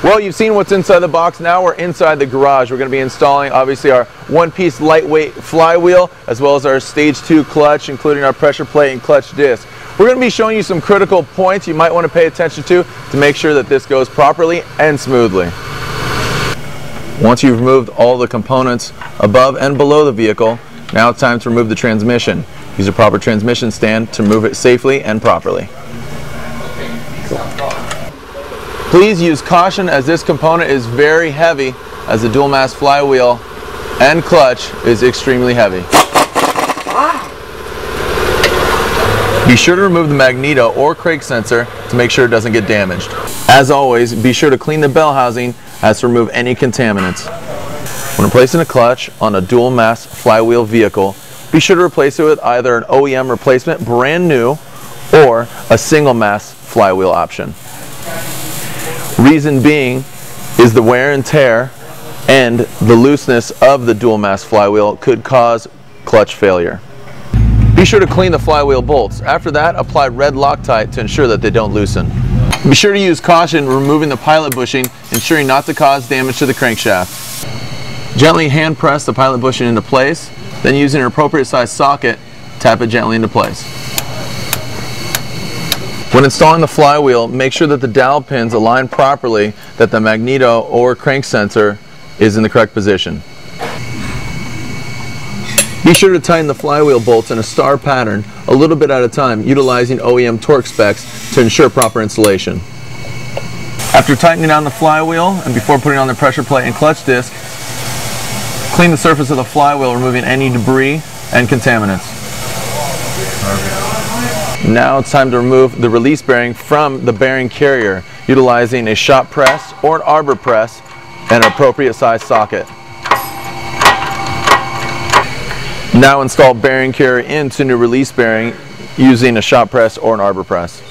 Well, you've seen what's inside the box. Now we're inside the garage. We're going to be installing obviously our one-piece lightweight flywheel as well as our stage 2 clutch, including our pressure plate and clutch disc. We're going to be showing you some critical points you might want to pay attention to make sure that this goes properly and smoothly. Once you've removed all the components above and below the vehicle, now it's time to remove the transmission. Use a proper transmission stand to move it safely and properly. Please use caution as this component is very heavy, as the dual mass flywheel and clutch is extremely heavy. Be sure to remove the magneto or crank sensor to make sure it doesn't get damaged. As always, be sure to clean the bell housing as to remove any contaminants. When replacing a clutch on a dual mass flywheel vehicle, be sure to replace it with either an OEM replacement brand new or a single mass flywheel option. Reason being is the wear and tear and the looseness of the dual mass flywheel could cause clutch failure. Be sure to clean the flywheel bolts. After that, apply red Loctite to ensure that they don't loosen. Be sure to use caution removing the pilot bushing, ensuring not to cause damage to the crankshaft. Gently hand press the pilot bushing into place, then using an appropriate size socket, tap it gently into place. When installing the flywheel, make sure that the dowel pins align properly, that the magneto or crank sensor is in the correct position. Be sure to tighten the flywheel bolts in a star pattern a little bit at a time, utilizing OEM torque specs to ensure proper installation. After tightening down the flywheel and before putting on the pressure plate and clutch disc, clean the surface of the flywheel, removing any debris and contaminants. Now it's time to remove the release bearing from the bearing carrier, utilizing a shop press or an arbor press and an appropriate size socket. Now install bearing carrier into new release bearing using a shop press or an arbor press.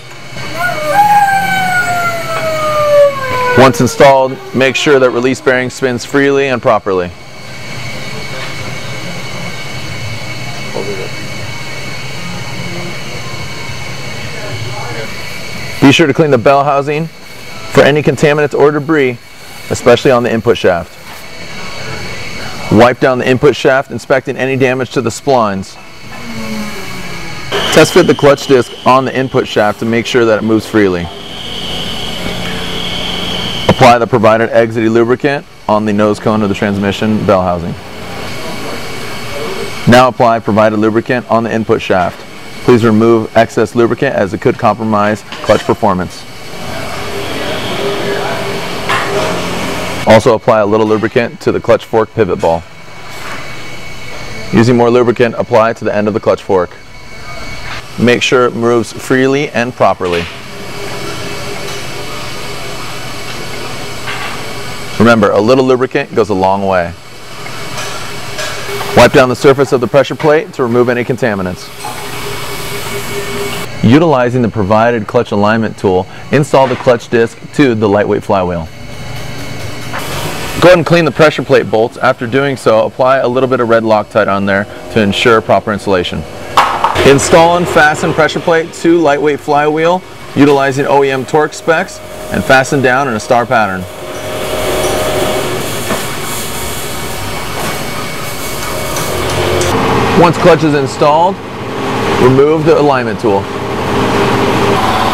Once installed, make sure that release bearing spins freely and properly. Be sure to clean the bell housing for any contaminants or debris, especially on the input shaft. Wipe down the input shaft, inspecting any damage to the splines. Test fit the clutch disc on the input shaft to make sure that it moves freely. Apply the provided EXEDY lubricant on the nose cone of the transmission bell housing. Now apply provided lubricant on the input shaft. Please remove excess lubricant as it could compromise clutch performance. Also apply a little lubricant to the clutch fork pivot ball. Using more lubricant, apply to the end of the clutch fork. Make sure it moves freely and properly. Remember, a little lubricant goes a long way. Wipe down the surface of the pressure plate to remove any contaminants. Utilizing the provided clutch alignment tool, install the clutch disc to the lightweight flywheel. Go ahead and clean the pressure plate bolts. After doing so, apply a little bit of red Loctite on there to ensure proper installation. Install and fasten pressure plate to lightweight flywheel utilizing OEM torque specs and fasten down in a star pattern. Once clutch is installed, remove the alignment tool.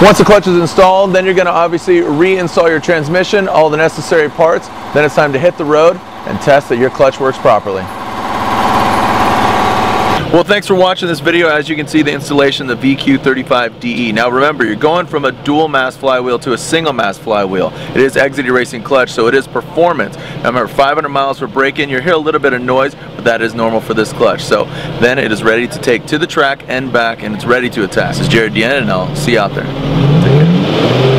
Once the clutch is installed, then you're going to obviously reinstall your transmission, all the necessary parts. Then it's time to hit the road and test that your clutch works properly. Well, thanks for watching this video. As you can see, the installation of the VQ35DE. Now remember, you're going from a dual mass flywheel to a single mass flywheel. It is EXEDY racing clutch, so it is performance. Now remember, 500 miles per break-in, you hear a little bit of noise, but that is normal for this clutch. So then it is ready to take to the track and back, and it's ready to attack. This is Jared Deanna, and I'll see you out there. Take care.